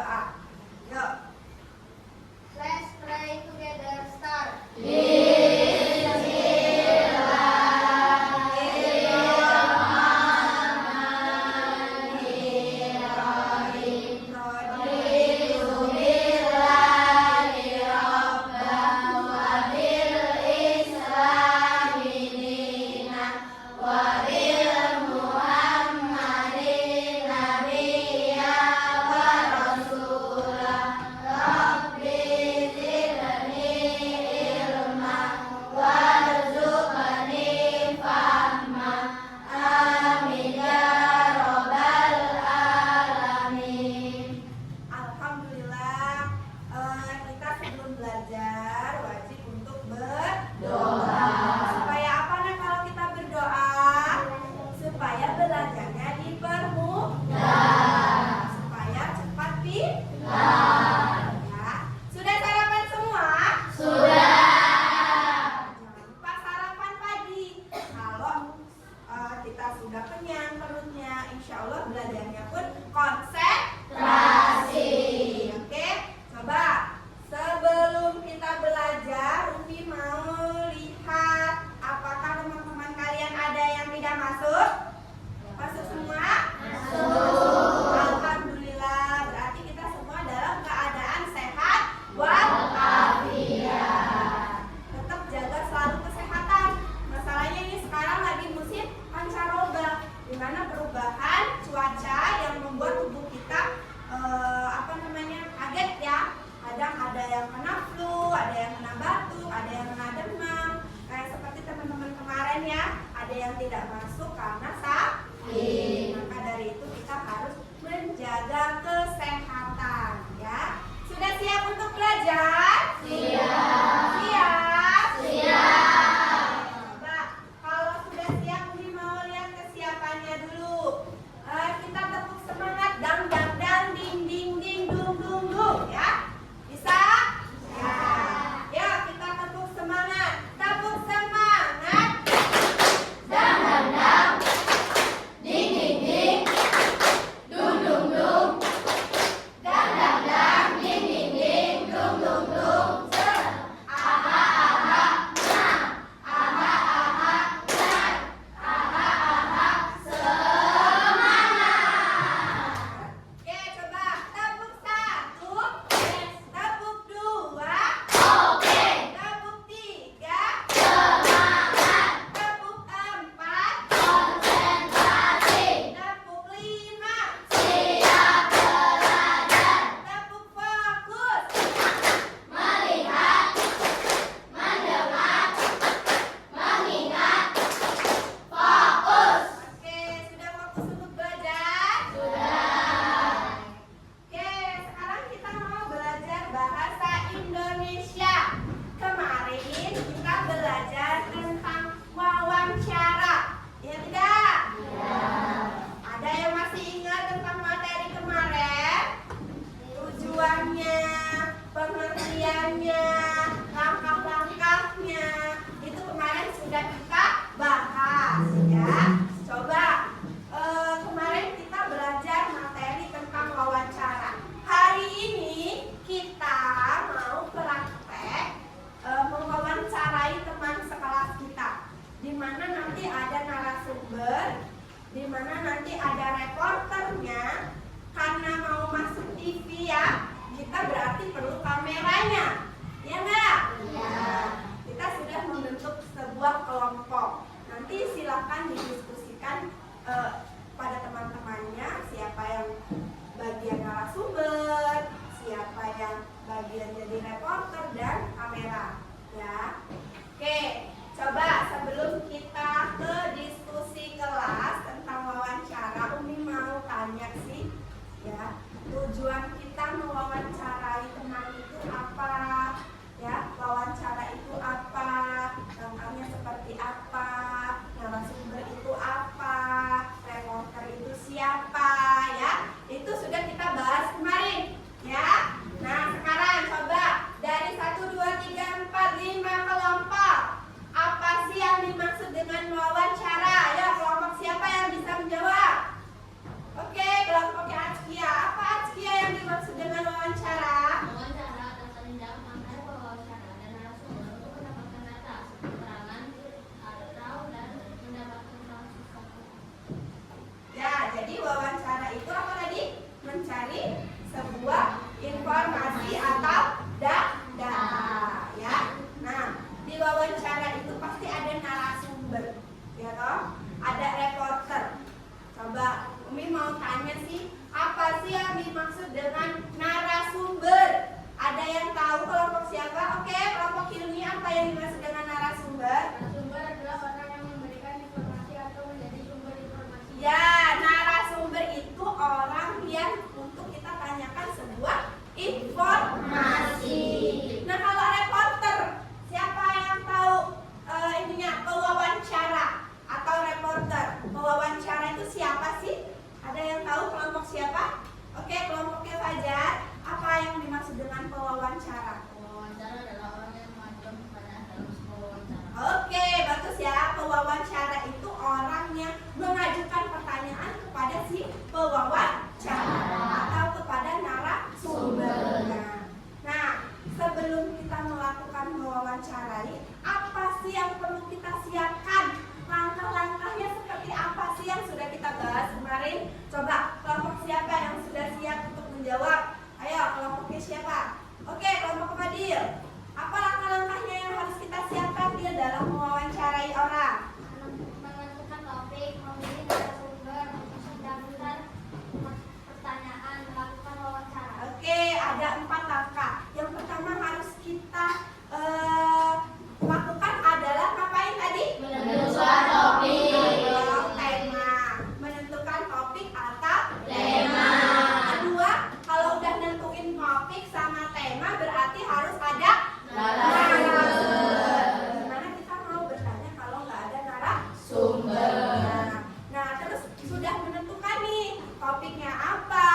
berdoa. Yuk. Let's pray together. Start. Tidak masuk karena sakit. Maka dari itu kita harus menjaga kesehatan, ya. Sudah siap untuk belajar? Siap. Siap? Siap. Coba kalau sudah siap, Umi mau lihat kesiapannya dulu. Kita tepuk semangat, dang dang dang, ding ding ding, dung dung dung, ya. Bisa? Ya. Yuk kita tepuk semangat. Tepuk semangat. Dang dang dang, ding ding ding, dung dung dung, dang dang dang, ding ding ding, dung dung dung. Aha aha nah, aha aha nah, aha aha semangat. Oke, coba tepuk satu, tepuk dua, oke, tepuk tiga, semangat, tepuk empat, konsentrasi, tepuk lima, siap belajar, tepuk fokus, melihat, mendengar, mengingat, fokus. Oke, sudah fokus untuk belajar? Sudah. Oke, sekarang kita mau belajar bahasa Indonesia. Kemarin kita belajar tentang wawancara. Ya tidak? Ada yang masih ingat tentang materi kemarin? Tujuannya, pengertiannya, langkah-langkahnya, itu kemarin sudah kita bahas, ya. Coba kemarin kita belajar materi tentang wawancara. Hari ini kita mau praktek mewawancarai teman sekelas kita, di mana nanti ada narasumber, di mana nanti ada reporternya. Karena mau masuk TV, ya, kita berarti perlu kameranya, ya enggak? Iya. Kita sudah membentuk sebuah kelompok. Nanti silakan didiskusikan pada teman-temannya, siapa yang bagian narasumber, siapa yang bagian jadi reporter dan kamera, ya. Oke, coba sebelum kita ke diskusi kelas tentang wawancara, Umi mau tanya sih, ya, tujuan kita mewawancarai teman itu apa? Ya, wawancara itu apa? Langkahnya seperti apa? Narasumber itu apa? Reporter itu siapa? Ya, itu sudah kita bahas kemarin, ya. Nah, sekarang coba dari 1, 2, 3, 4, 5 kelompok. Apa sih yang dimaksud dengan wawancara? Ya, kelompok siapa yang bisa menjawab? Oke, kelompoknya Azkia. Apa Azkia yang dimaksud dengan temanya sih? Apa sih yang dimaksud dengan narasumber? Ada yang tahu kelompok siapa? Oke, kelompok ilmiah apa yang dimaksud dengan narasumber? Narasumber adalah orang yang memberikan informasi atau menjadi sumber informasi. Ya, narasumber itu orang yang untuk kita tanyakan sebuah informasi. Nah, kalau reporter, siapa yang tahu ininya pewawancara atau reporter? Pewawancara itu siapa sih? Ada yang tahu kelompok siapa? Oke, kelompoknya Fajar. Apa yang dimaksud dengan pewawancara? Pewawancara adalah orang yang mengajukan pertanyaan dalam sebuah wawancara. Oke, bagus ya. Pewawancara itu orang yang mengajukan pertanyaan kepada si pewawancara atau kepada narasumber. Nah, sebelum kita melakukan mewawancarai, apa sih yang perlu kita siapkan? Langkah-langkahnya seperti apa sih yang sudah kita bahas kemarin? Coba kelompok siapa yang sudah siap untuk menjawab? Ayo, kelompoknya siapa? Oke, kelompok Fadil. Apa langkah-langkahnya yang harus kita siapkan Dil dalam mewawancarai orang? Menentukan topik, memilih narasumber, mendaftar pertanyaan, melakukan wawancara. Oke, ada 4 langkah. Yang pertama harus kita lakukan adalah ngapain tadi? Menentukan topik. Tema. Menentukan topik atau Tema. Kedua, kalau udah nentuin topik sama tema berarti harus ada Narasumber. Gimana kita mau bertanya kalau nggak ada narasumber? Sumber. Nah, terus sudah menentukan nih topiknya apa,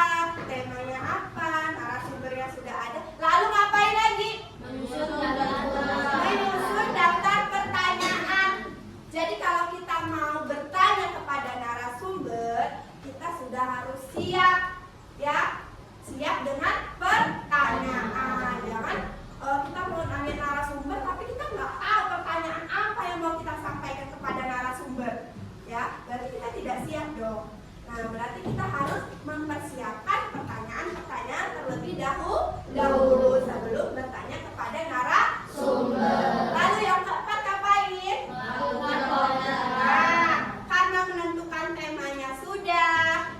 temanya apa, narasumbernya sudah ada. Lalu ngapain lagi? Menyusun daftar. Menyusun daftar pertanyaan. Jadi kalau kita mau bertanya kepada narasumber, kita sudah harus siap, ya, siap dengan pertanyaan. Jangan kita mau nanya narasumber, tapi kita nggak tahu pertanyaan apa yang mau kita sampaikan kepada narasumber, ya, berarti kita tidak siap dong. Nah, berarti kita harus mempersiapkan pertanyaan-pertanyaan terlebih dahulu sebelum bertanya kepada narasumber. Lalu yang keempat ngapain? Melakukan wawancara. Nah, karena menentukan temanya sudah,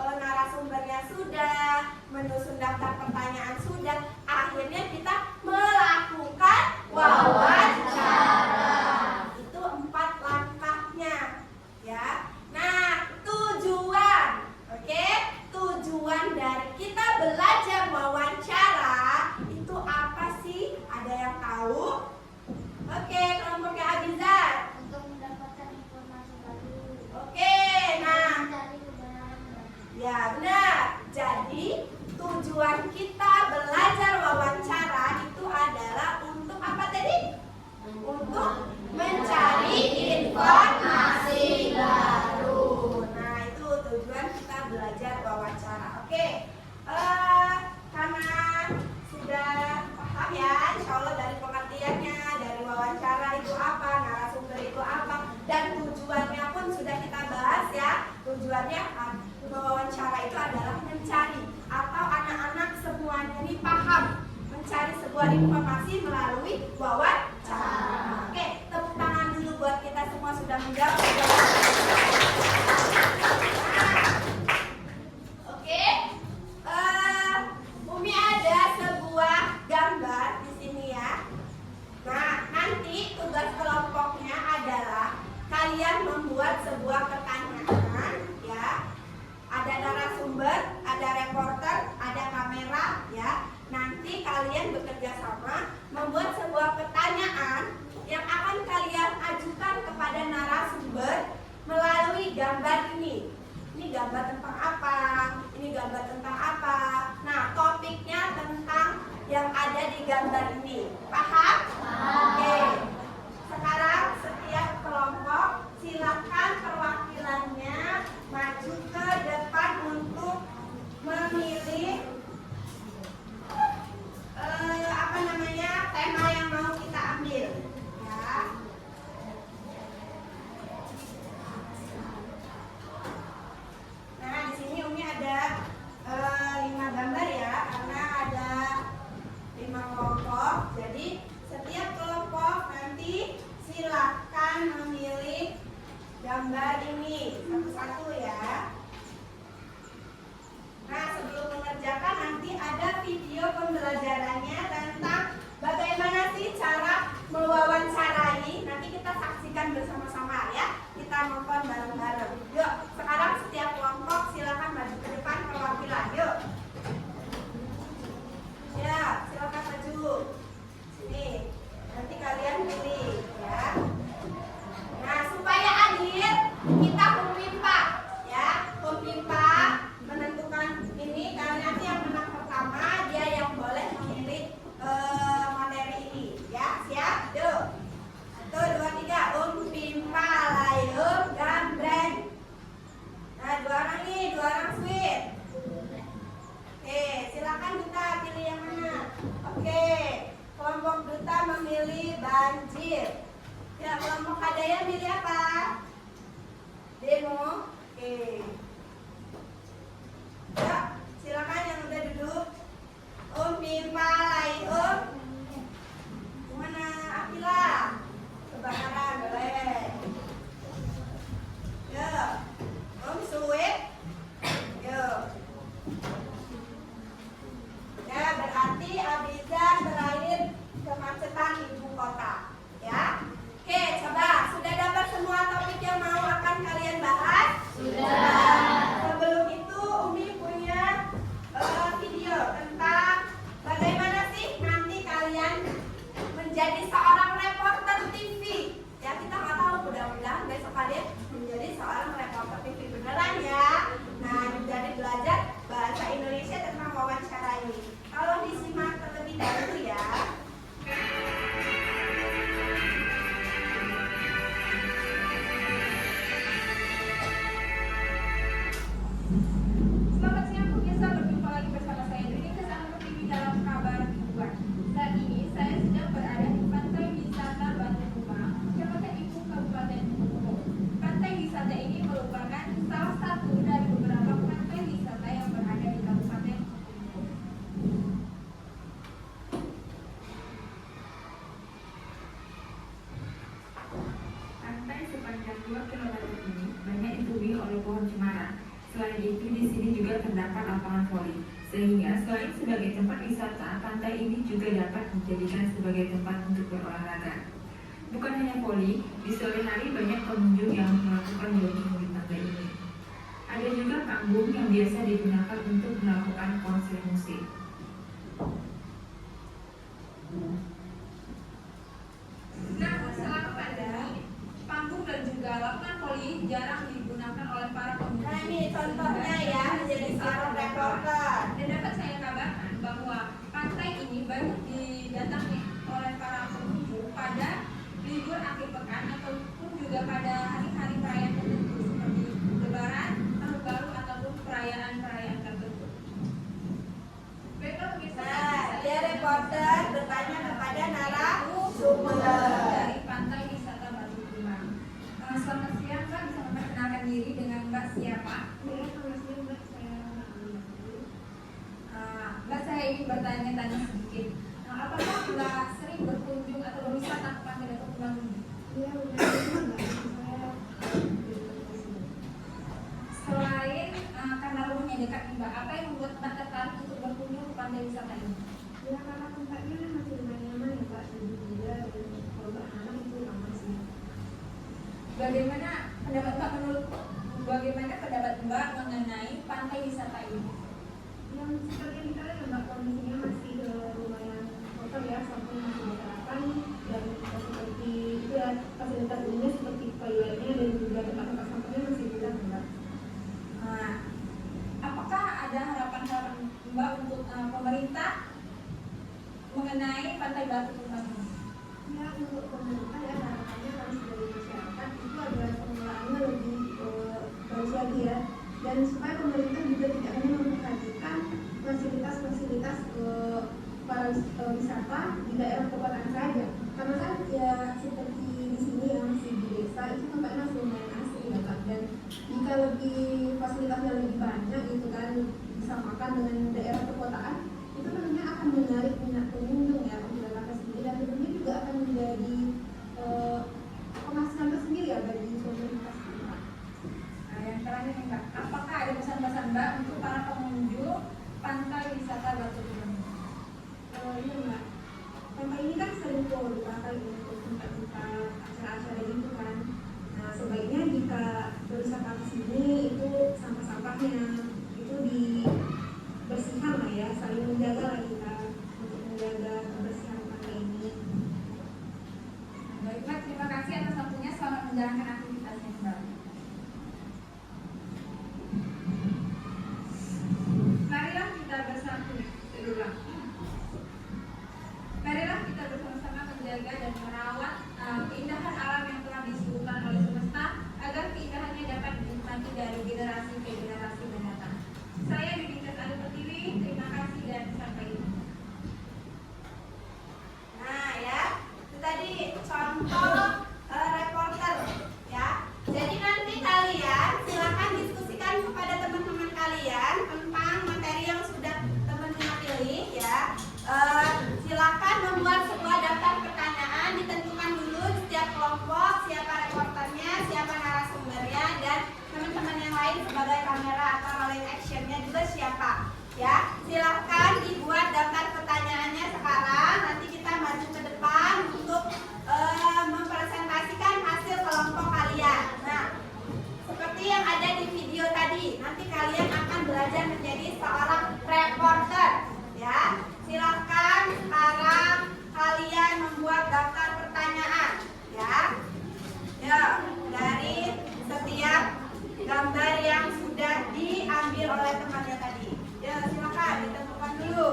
narasumbernya sudah, menyusun daftar pertanyaan sudah, akhirnya kita melakukan wawancara. Itu 4 langkahnya, ya. Nah, tujuan, oke? Tujuan dari kita belajar wawancara itu apa sih? Ada yang tahu? Oke, kelompoknya Abizar. Untuk mendapatkan informasi baru. Oke, nah, Mencari kebenaran. ya benar. Jadi, tujuan kita belajar wawancara itu adalah untuk apa tadi? Untuk mencari informasi baru. Nah, itu tujuan kita belajar wawancara. Oke, karena sudah paham ya, insya Allah dari pengertiannya, dari wawancara itu apa, narasumber itu apa, dan tujuannya pun sudah kita bahas ya. Tujuannya wawancara itu adalah mencari atau anak-anak semuanya ini paham mencari sebuah informasi melalui wawancara. Oke, tepuk tangan dulu buat kita semua sudah menjawab. Oke, Umi ada sebuah gambar di sini ya. Nah, nanti tugas kelompoknya adalah kalian membuat sebuah pertanyaan ya. Ada narasumber, ada reporter, ada kamera ya. Nanti kalian bekerja sama membuat sebuah pertanyaan yang akan kalian ajukan kepada narasumber melalui gambar ini. Ini gambar tentang apa? Ini gambar tentang apa? Nah, topiknya tentang yang ada di gambar ini. Paham? Oke. Sekarang setiap kelompok silakan perwakilannya maju ke depan untuk memilih tema yang mau kita ambil ya. Nah, di video pembelajarannya tentang bagaimana sih cara mewawancarai. Nanti kita saksikan bersama-sama ya. Kita nonton bareng-bareng. Yuk, sekarang setiap kelompok silakan maju ke depan perwakilan. Yuk. Ya, silakan maju. Sini. Nanti kalian pilih ya. Nah, supaya adil, kita pemimpa ya. Pemimpa menentukan ini karena nanti yang menang pertama dia yang boleh memilih materi ini ya. Siap? Yuk. 1, 2, 3. Pemimpa layum gambreng. Nah, 2 orang nih, 2 orang sweet. Oke, silakan Duta pilih yang mana? Oke, kelompok Duta memilih banjir. Ya, kelompok Hadaya milih apa? Demo. Oke. Ya, silakan yang udah duduk. Pimpa layum. Mana Akila? Kebakaran boleh. Ya. Suwit. Yuk. Ya, berarti Abizar berakhir kemacetan ibu kota. Ya. Oke, coba sudah dapat semua topik yang mau akan kalian bahas? Sudah. Sebelum itu Umi punya video tentang bagaimana sih nanti kalian menjadi seorang reporter TV. Ya, kita nggak tahu, mudah-mudahan besok kalian menjadi seorang reporter TV beneran ya. Nah, jadi belajar bahasa Indonesia tentang wawancara ini. Kalau disimak terlebih dahulu ya. Selamat siang pemirsa, berjumpa lagi bersama saya Dini Kesana Pertiwi dalam kabar mingguan. Saat ini saya sedang berada di Pantai Wisata Batu Kumah, Kecamatan Ibu, Kabupaten Bengkulu. Pantai wisata ini merupakan salah satu dari beberapa pantai wisata yang berada di Kabupaten Bengkulu. Pantai sepanjang 2 km ini banyak ditumbuhi oleh pohon cemara. Selain itu, di sini juga terdapat lapangan voli. Sehingga selain sebagai tempat wisata, pantai ini juga dapat dijadikan sebagai tempat untuk berolahraga. Bukan hanya voli, di sore hari banyak pengunjung yang melakukan jogging di pantai ini. Ada juga panggung yang biasa digunakan untuk melakukan konser musik. Namun selama pandemi, panggung dan juga lapangan voli jarang digunakan oleh para pengunjung. Nah, ini contohnya ya menjadi seorang reporter. Dan dapat saya kabarkan bahwa pantai ini banyak didatangi oleh para pengunjung pada libur akhir pekan ataupun juga pada hari-hari perayaan tertentu seperti Lebaran, Tahun Baru ataupun perayaan-perayaan tertentu. Baiklah pemirsa, Nah, dia reporter bertanya kepada narasumber. dari Pantai Wisata Batu Kumah. Selamat siang Mbak, bisa memperkenalkan diri dengan Mbak siapa? Ya, selamat siang Mbak, saya Mbak, saya ingin bertanya-tanya sedikit. Apakah Mbak sering berkunjung atau berwisata ke Pantai Batu Kumah ini? ya udah Mbak, saya Selain karena rumahnya dekat nih, Mbak, apa yang membuat Mbak tertarik untuk berkunjung ke pantai wisata ini? ya karena tempatnya masih lumayan nyaman ya Pak, sejuk juga dan kalau anak itu aman sih. Bagaimana pendapat Mbak mengenai pantai wisata ini? Yang seperti yang kita lihat ya Mbak, kondisinya masih lumayan kotor ya, sampah masih berserakan dan seperti itu ya, fasilitas umumnya seperti toiletnya dan juga tempat-tempat sampahnya masih kurang Mbak. Apakah ada harapan-harapan Mbak untuk pemerintah mengenai pantai Batu Kumah ini? Ya, untuk pemerintah ya harapannya kalau sebagai masyarakat itu agar pengelolaannya lebih bagus lagi ya, dan supaya pemerintah juga tidak hanya memperhatikan fasilitas-fasilitas para wisata di daerah perkotaan saja, karena kan ya seperti di sini yang masih di desa itu tempatnya masih lumayan asri ya Kak, dan jika lebih fasilitasnya lebih banyak itu kan disamakan dengan daerah perkotaan, itu tentunya akan menarik minat pengunjung ya untuk datang ke sini, dan tentunya juga akan menjadi penghasilan tersendiri ya bagi pemerintah sendiri. Yang terakhir nih Mbak, apakah ada pesan-pesan Mbak untuk para pengunjung pantai wisata Batu Kumah? ini Mbak, tempat ini kan sering tuh dipakai untuk tempat-tempat acara-acara gitu kan. Nah sebaiknya jika berwisata ke sini itu sampah-sampahnya itu dibersihkan lah ya, saling menjaga lah kita untuk menjaga kebersihan pantai ini. Baiklah, terima kasih atas waktunya. Selamat menjalankan aktivitasnya kembali. Marilah kita bersatu. Berulang. Marilah kita bersama-sama menjaga dan merawat keindahan alam yang telah disuguhkan oleh semesta agar keindahannya dapat dinikmati dari generasi ke generasi mendatang. Saya Bibingkas Adu Pertiwi, terima kasih dan sampai jumpa. Nah ya, itu tadi contoh reporter ya. Jadi nanti kalian silakan diskusikan kepada teman-teman kalian tentang materi yang sudah teman-teman pilih ya. Silakan membuat sebuah daftar pertanyaan, ditentukan dulu di setiap kelompok siapa reporternya, siapa narasumbernya, dan teman-teman yang lain sebagai kamera atau rolling actionnya juga siapa ya. Silakan dibuat daftar pertanyaannya sekarang. Nanti kita maju ke depan untuk mempresentasikan hasil kelompok kalian. Nah, seperti yang ada di video tadi, nanti kalian akan belajar menjadi seorang reporter ya. Silakan sekarang kalian membuat daftar pertanyaan ya. Ya, dari setiap gambar yang sudah diambil oleh temannya tadi. Ya, silakan ditentukan dulu.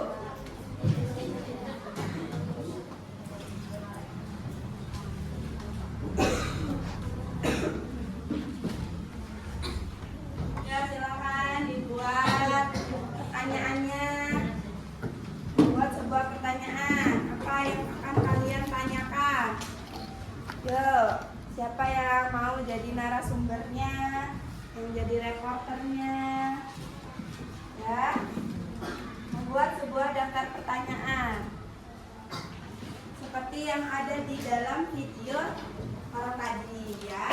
Ya, silakan dibuat pertanyaannya. Buat sebuah pertanyaan, apa yang akan kalian tanyakan? Yuk, siapa yang mau jadi narasumbernya, yang jadi reporternya? Ya, membuat sebuah daftar pertanyaan seperti yang ada di dalam video orang tadi ya.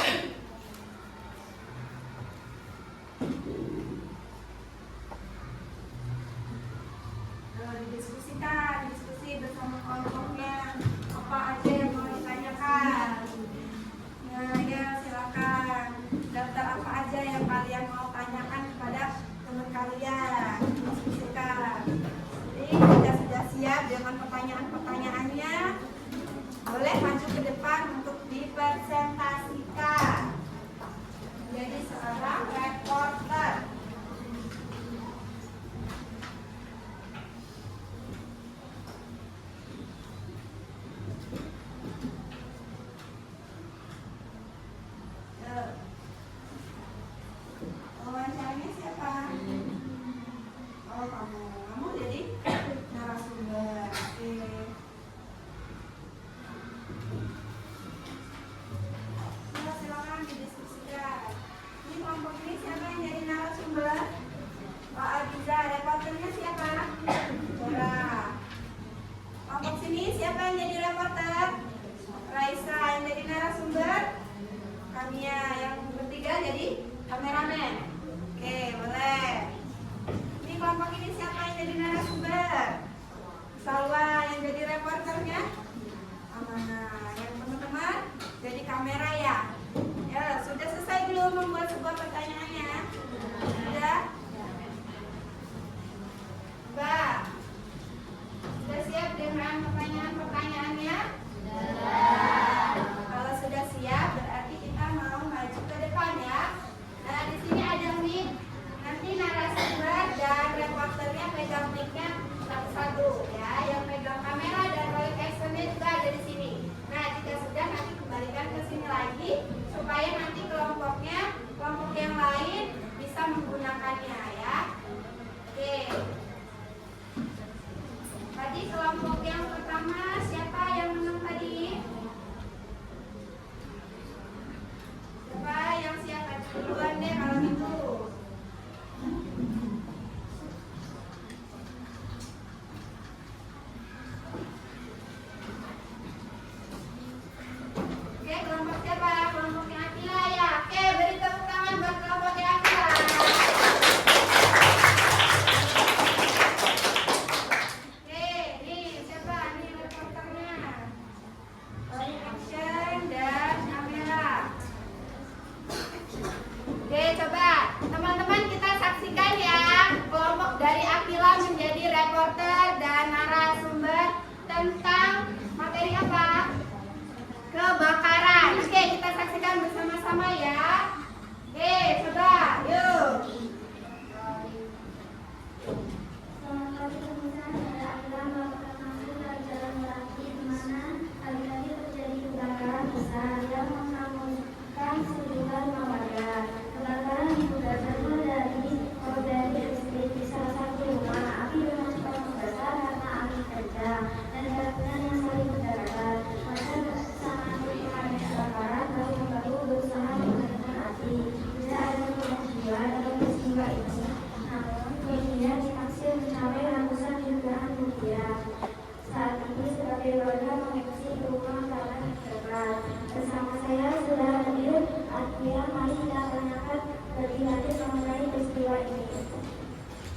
Didiskusikan, diskusi bersama kelompoknya, apa aja yang mau ditanyakan. Nah ya, silakan daftar apa aja yang kalian mau tanyakan kepada teman kalian, diskusikan. Jadi jika sudah siap dengan pertanyaan-pertanyaannya, boleh maju ke depan untuk dipresentasikan menjadi seorang reporter. Wawancaranya siapa? Oh, kamu. Kamu jadi narasumber. Oke. Silakan didiskusikan. Ini kelompok ini siapa yang jadi narasumber? Pak Abiza. Reporternya siapa? Dora. Kelompok sini siapa yang jadi reporter? Raisa. Yang jadi narasumber? Kamia. Yang bertiga jadi kameramen. Oke, boleh. Ini kelompok ini siapa reporter dan narasumber tentang materi apa? Kebakaran. Oke, kita saksikan bersama-sama ya. Oke, coba, yuk. Selamat pagi pemirsa, saya Akila melaporkan langsung dari Jalan Meranti di mana pagi-pagi terjadi kebakaran besar yang menghanguskan sejumlah rumah warga. Kebakaran diduga bermula dari listrik di salah satu rumah. Api dengan cepat membesar karena angin kencang dan bangunan yang saling berdekatan. Masa bersama pemadam kebakaran lalu membantu berusaha memadamkan api. Tidak ada korban jiwa dalam peristiwa ini. Namun kerugian ditaksir mencapai ratusan jutaan rupiah. Saat ini sebagai warga mengungsi ke rumah karena terdekat. Bersama saya sudah hadir Atia. Mari kita tanyakan lebih lanjut mengenai peristiwa ini.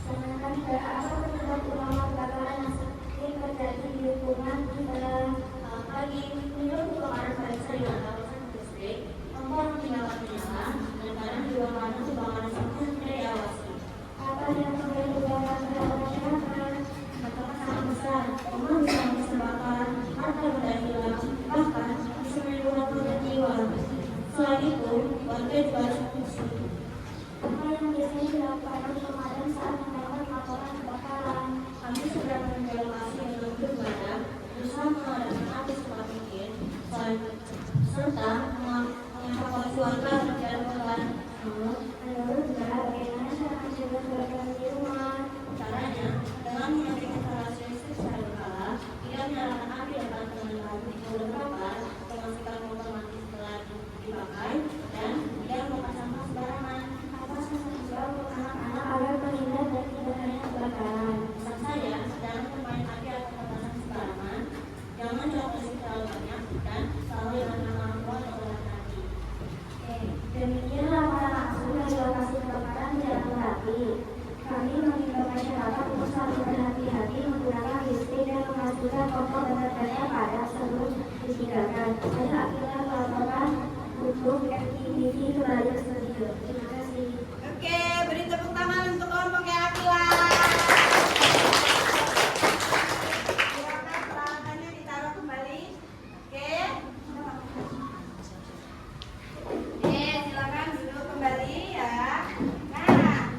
Tanyakan apa penyebab utama kebakaran yang sering terjadi di lingkungan di pada pagi. Menurut kebakaran paling sering adalah listrik, kompor tidak menyala, dan kadang juga karena kebakaran sampai tidak diawasi. Apa yang menyebabkan kebakaran? Kebakaran sangat besar, rumah bisa terbakar, harta benda hilang, bahkan bisa menimbulkan jiwa. Selain itu, warga juga harus fungsi. Apa yang biasanya dilakukan oleh pemadam saat mendapat laporan kebakaran? Kami segera menuju lokasi yang lebih padat, berusaha memadamkan api secepat mungkin, serta mengevakuasi warga ke jalan korban. Menurut bagaimana cara mencegah kebakaran di rumah? Caranya, dengan mematikan instalasi listrik secara berkala, tidak menyalakan api depan dengan api terbakar, memastikan motor mati setelah dipakai, dan tidak membakar sampah sembarangan. Apa saja untuk anak-anak agar terhindar dari bahaya kebakaran? Pesan saya, jangan bermain api atau petasan sembarangan, jangan colok listrik terlalu banyak, dan selalu dengan orang tua atau orang hati. Demikian laporan langsung dari lokasi kebakaran di Jalan Meranti. Kami mengimbau masyarakat untuk selalu berhati-hati menggunakan listrik dan memastikan kompor dan baterainya padat sebelum ditinggalkan. Saya Akila melaporkan untuk FTV kembali ke studio. Terima kasih. Oke, beri tepuk tangan untuk kelompoknya Akila. Silakan peralatannya ditaruh kembali. Oke. Silakan duduk kembali ya. Nah,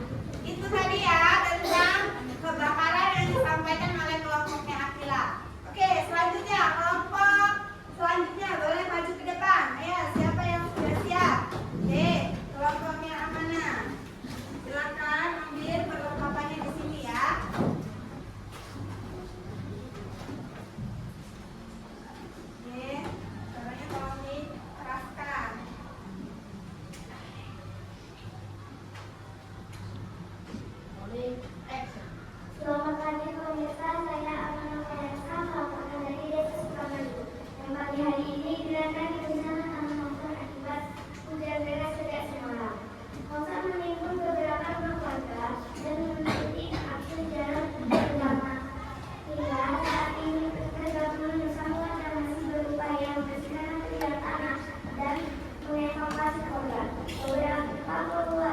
itu tadi ya tentang kebakaran yang disampaikan oleh kelompoknya Akila. Oke, selanjutnya kelompok selanjutnya boleh maju ke depan. Ayo, siapa yang sudah siap? Oke, kelompoknya Amanah. Silakan ambil perlengkapannya di sini ya. Oke, caranya tolong dikeraskan. Selamat pagi pemirsa, saya Amanah Fayansa melaporkan dari Desa Sukamaju. Yang pagi hari ini dirasakan kebencanaan tanah longsor akibat hujan deras sejak semalam. Longsor menimbun beberapa rumah warga dan menutupi akses jalan utama. Hingga saat ini Gabungan Nusantara dan masih berupaya membersihkan material tanah dan mengevakuasi korban. Beberapa warga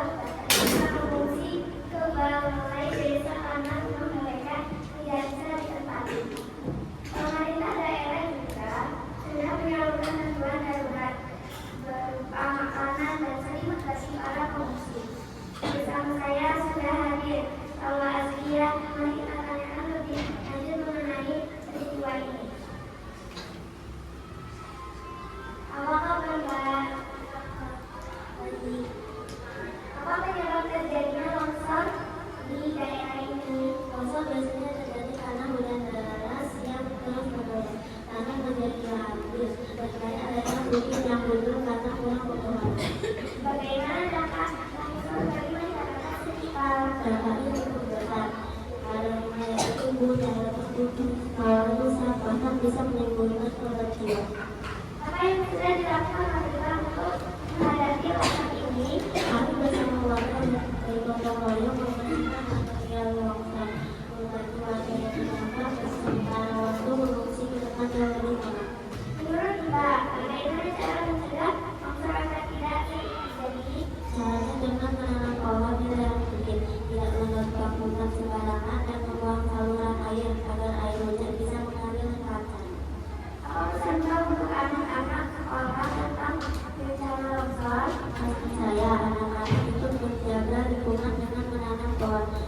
mengungsi ke balai desa karena rumah mereka tidak bisa ditempati. Pemerintah daerah juga sudah menyalurkan bantuan darurat berupa makanan dan selimut bagi para pengungsi. Bersama saya sudah hadir Paula Azkia. Mari kita tanyakan lebih lanjut mengenai peristiwa ini. Apa penyebab terjadinya longsor di daerah ini? Longsor biasanya terjadi karena hujan deras yang terus menerus. Tanah menjadi habis. Terkait adanya bukit yang mundur karena kurang pepohonan. Bagaimana dampak longsor bagi masyarakat sekitar? Dampaknya cukup besar. Ada rumah yang tumbuh dan tertutup, kalau rusak bahkan bisa menimbulkan korban jiwa. Apa yang sudah dilakukan adalah untuk menghadapi longsor ini? Kami bersama warga dari gotong royong membersihkan material longsor, membantu warga yang terdampak beserta waktu mengungsi ke tempat yang lebih aman. Menurut Mbak, bagaimana cara mencegah longsor agar tidak terjadi? Caranya dengan menanam pohon di dalam bukit, tidak menebang hutan sembarangan dan membuang saluran air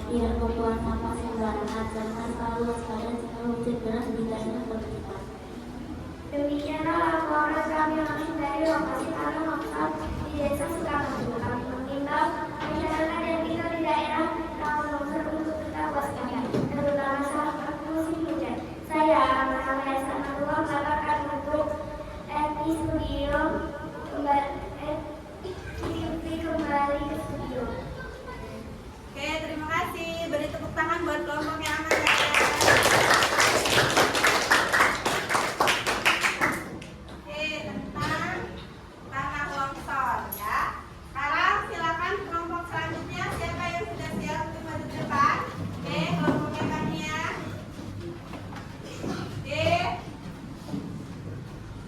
tidak membuang sampah sembarangan, serta selalu waspada jika hujan deras tidaknya berlebihan. Demikianlah laporan kami langsung dari lokasi tanah longsor di Desa Sukamaju. Kami mengimbau masyarakat yang tinggal di daerah rawan longsor untuk tetap waspada, terutama saat musim hujan. Saya Amara Sanarua melaporkan untuk Epi Studio kembali ke studio. Oke, terima kasih. Beri tepuk tangan buat kelompok yang aman ya. Oke, tentang tanah longsor ya. Sekarang silakan kelompok selanjutnya. Siapa yang sudah siap untuk maju ke depan? Oke, kelompoknya Kania. Oke.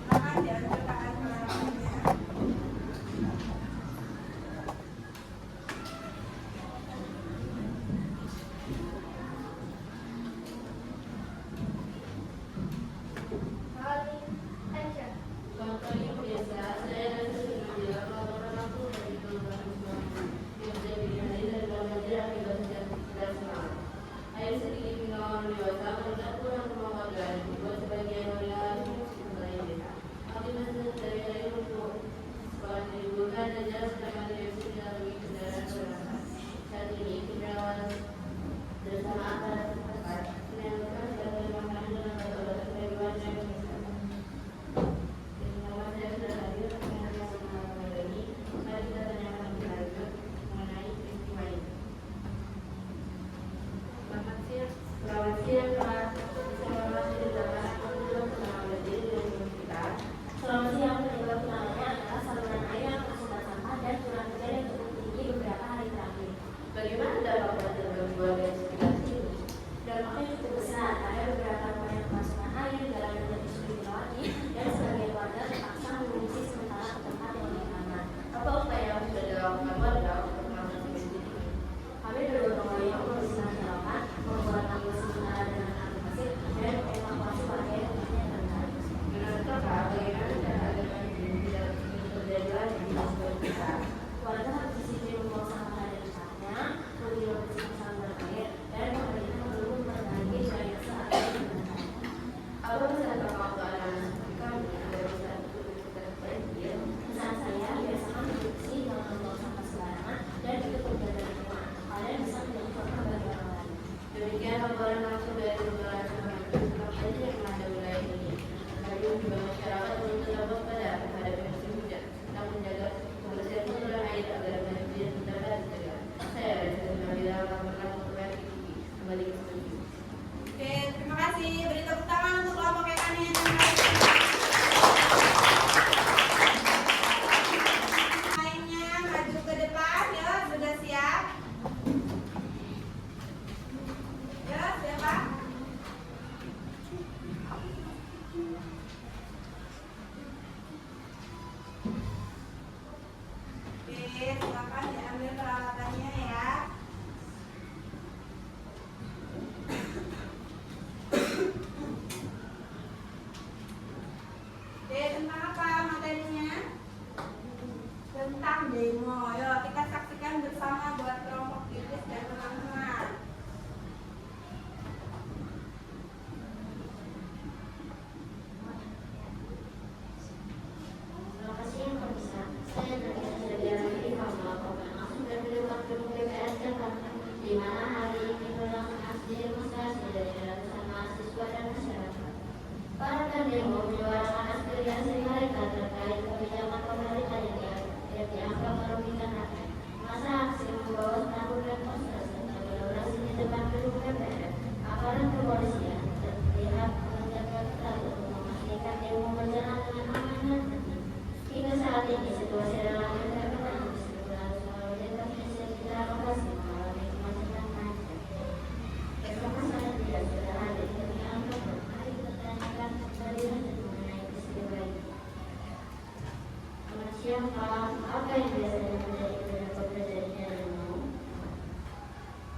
Silakan diambil tangan pengalamannya. Selamat siang, penyebab utamanya adalah saluran air yang tersendat sampah dan curah hujan yang cukup tinggi beberapa hari terakhir. Bagaimana dampak pada gangguan dan sekitar ini? Dampaknya cukup besar, ada beberapa rumah yang kemasukan air, jalan menjadi sulit dilewati, dan sebagian warga terpaksa mengungsi sementara ke tempat yang lebih aman. Apa upaya yang sudah dilakukan warga untuk mengatasi kondisi ini? Kami bergotong royong membersihkan jalanan, membuat tanggul sementara dengan air pasir, dan evakuasi warga yang rumahnya terendam. Menurut Kakak, bagaimana cara agar kondisi ini tidak terjadi lagi di sekitar kita? Warga harus disiplin membuang sampah pada tempatnya, lebih membersihkan saluran air, dan pemerintah perlu memperbaiki drainase agar digunakan. Apa bisa Kakak untuk anak-anak seperti kami agar bisa ikut sekitar banjir? Pesan saya biasakan produksi jangan membuang sampah sembarangan dan ikut menjaga lingkungan. Kalian bisa menjadi contoh bagi orang lain. Demikian laporan langsung dari Kelurahan Sukamaju yang melanda wilayah ini. Kami juga masyarakat untuk tetap waspada menghadapi musim hujan, tetap menjaga kebersihan saluran air agar banjir tidak dapat dicegah. Saya Reza Nabila melaporkan untuk RTV kembali ke studio. Oke, terima kasih. Beri tepuk tangan untuk kelompok yang Kania. Lainnya maju ke depan ya, sudah siap? Ya, siapa? Oke, silakan diambil peralatannya ya. Oke, tentang apa materinya? Tentang demo. Yuk, kita saksikan bersama buat kelompok kritis dan teman-teman. Selamat siang pemirsa, saya Nabila Suryani melaporkan langsung dari lewat gedung DPR Jakarta, di mana hari ini berlangsung aksi demonstrasi dari ratusan mahasiswa dan masyarakat. Para pendemo menyuarakan aspirasi mereka terkait kebijakan pemerintah yang dianggap merugikan rakyat. Masa aksi membawa spanduk dan poster serta berdorasi di depan gedung DPR. Aparat kepolisian terlihat menjaga ketat untuk memastikan demo berjalan dengan aman dan tertib. Hingga saat ini situasi relatif terkendali meskipun harus melalui demonstrasi sekitar lokasi mengalami kemacetan panjang. Bersama saya tidak sudah hadir kami angkat mari kita tanyakan kembali lanjut mengenai peristiwa ini. Selamat siang Pak, apa yang biasanya menjadi penyebab terjadinya demo?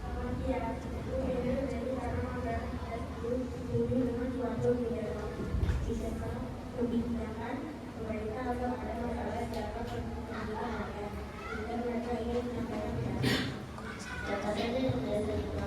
Selamat siang, itu terjadi karena anggaran tidak setuju dengan suatu kebijakan pemerintah atau ada masalah dalam pendidikan rakyat. Jika mereka ingin menyampaikan data saja yang tidak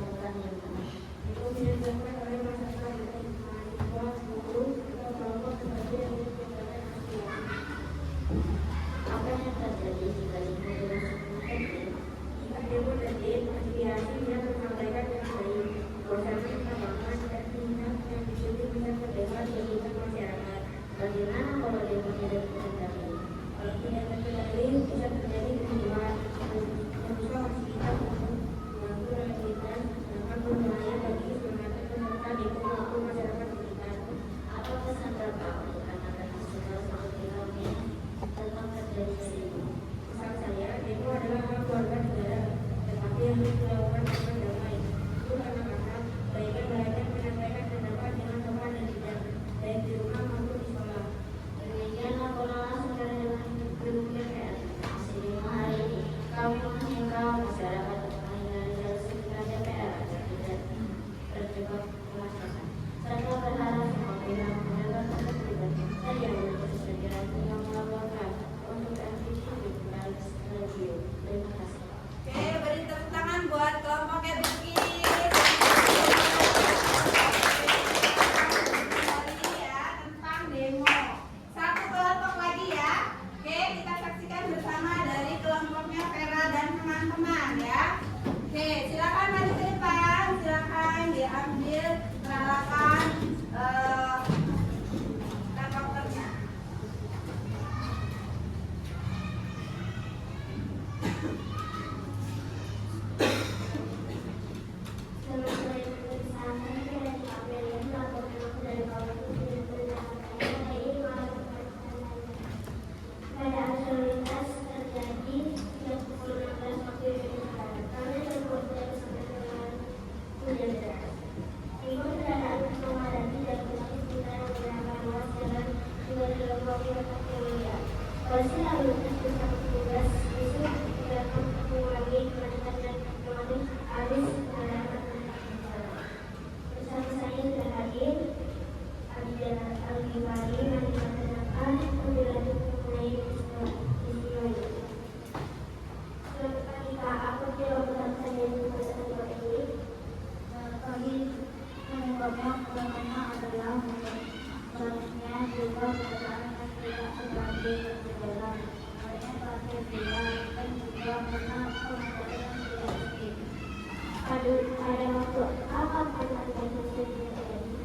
pada waktu apa pantai sosial terjadi?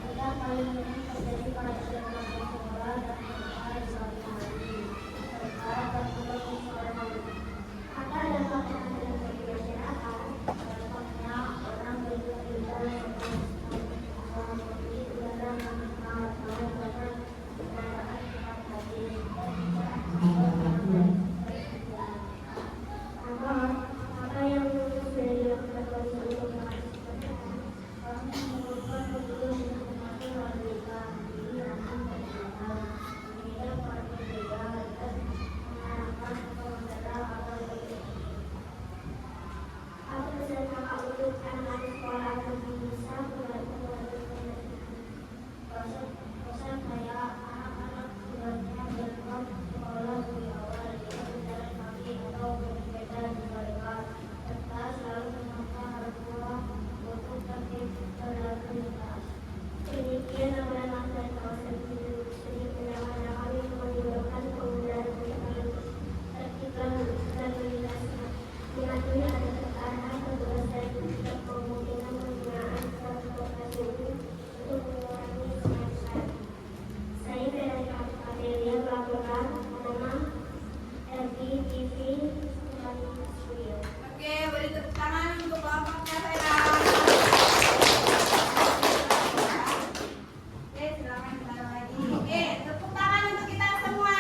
Tidak paling mungkin terjadi pada sekolah dan sekolah di suatu hari serta tertutup di sore hari. Apa dampak yang ada bagi masyarakat? Dampaknya orang berita seperti udara mengenal karena kendaraan cepat tadi. Apa yang sudah dilakukan polisi untuk mengantisipasi? Kami mengumpulkan petugas untuk memakai warga ini akan berjalan. Tidak perlu juga dan mengarahkan pengendara agar berhenti. Apa pesan kakak untuk anak sekolah yang bisa membantu pesan saya anak-anak sebaiknya berangkat sekolah lebih awal dengan berjalan kaki atau bersepeda di mereka serta selalu mengingatkan orang tua untuk tertib berlalu lintas. Demikian laporan langsung kawasan industri penanganan kami menyebabkan penggunaan tertib lalu lintas mengakui ada tekanan petugas dan kemungkinan penggunaan transportasi umum untuk mengurangi kemacetan. Saya Veronica Adelia melaporkan nama LBTV Kembali Studio. Oke, beri tepuk tangan untuk kelompoknya Vera. Oke, silakan kembali lagi. Oke, tepuk tangan untuk kita semua.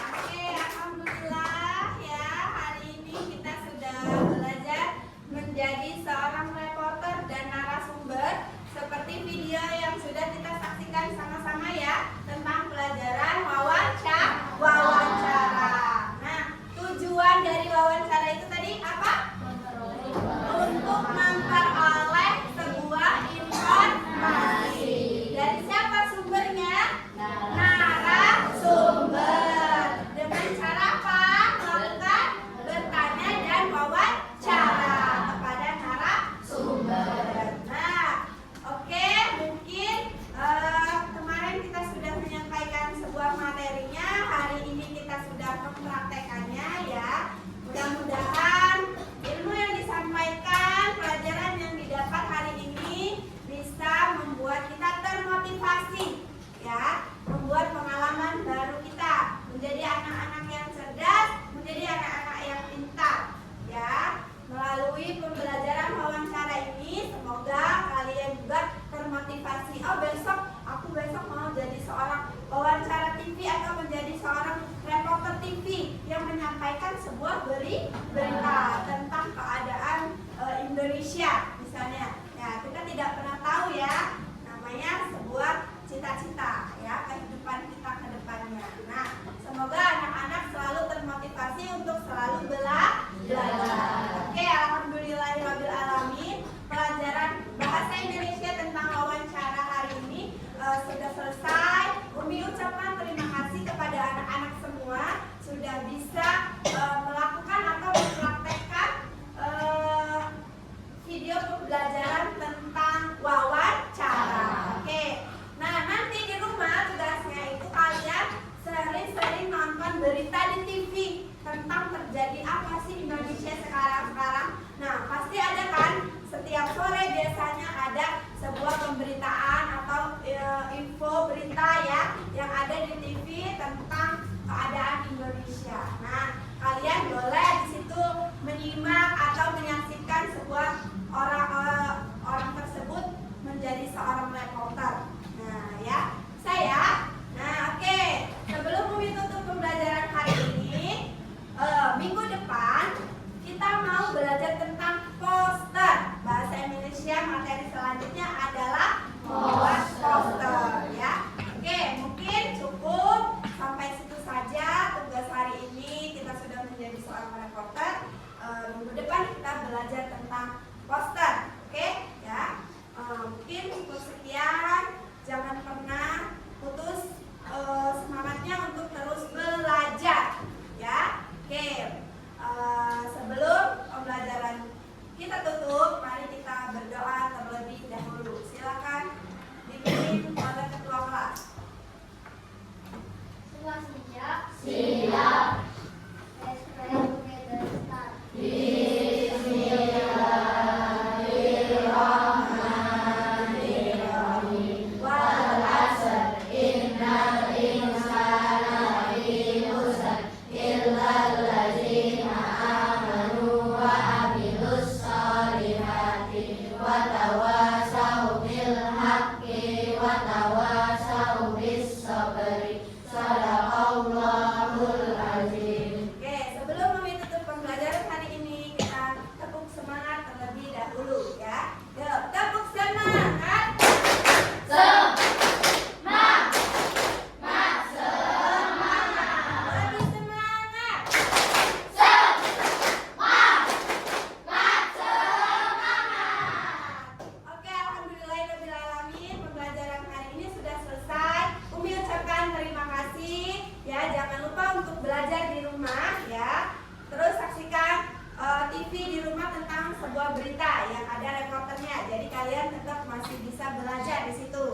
Oke, alhamdulillah ya, hari ini kita sudah belajar menjadi seorang reporter dan narasumber seperti video yang sudah kita saksikan sama-sama ya tentang pelajaran wawancara. Nah, tujuan dari wawancara itu tadi apa? Untuk memperoleh sebuah informasi. Dari siapa sumbernya? Narasumber. Dengan cara apa? Melakukan bertanya dan wawancara kepada narasumber. Nah, oke, mungkin kemarin kita sudah menyampaikan sebuah materinya, hari ini kita sudah mempraktekannya ya. Mudah-mudahan ilmu yang disampaikan, pelajaran yang didapat hari ini bisa membuat kita termotivasi ya, membuat pengalaman baru kita menjadi anak-anak yang cerdas, menjadi anak-anak yang pintar ya. Melalui pembelajaran wawancara ini, semoga kalian juga termotivasi. Oh, aku besok mau jadi seorang wawancara TV atau menjadi seorang reporter TV yang menyampaikan sebuah berita tentang keadaan Indonesia misalnya. Ya, kita tidak pernah tahu ya, namanya sebuah cita-cita ya, kehidupan kita ke depannya. Nah, semoga anak-anak selalu termotivasi untuk selalu belajar. Oke, alhamdulillahirrahmanirrahim. Pelajaran bahasa Indonesia tentang wawancara hari ini sudah selesai. Umi ucapkan terima kasih kepada anak-anak semua sudah bisa melakukan atau mempraktekkan video pembelajaran tentang wawancara. Oke. Nah, nanti di rumah tugasnya itu kalian sering-sering nonton berita di TV tentang terjadi apa sih Indonesia sekarang. Nah, pasti ada kan setiap sore biasanya ada sebuah pemberitaan atau info berita ya yang ada di TV tentang keadaan Indonesia. Nah, kalian boleh di situ menyimak atau menyaksikan sebuah orang tersebut menjadi seorang reporter. Nah, ya. Oke. Sebelum Umi tutup pembelajaran hari ini, minggu depan kita mau belajar tentang poster. Bahasa Indonesia materi selanjutnya adalah membuat poster ya. Oke, mungkin cukup sampai situ saja tugas hari ini. Kita sudah menjadi seorang reporter. Minggu depan kita belajar tentang poster. Oke, ya. Mungkin cukup sekian. Jangan pernah putus semangatnya untuk terus belajar ya. Oke, sebelum pembelajaran kita tutup, mari kita berdoa terlebih dahulu. Silakan. belajar di rumah ya. Terus saksikan TV di rumah tentang sebuah berita yang ada reporternya. Jadi kalian tetap masih bisa belajar di situ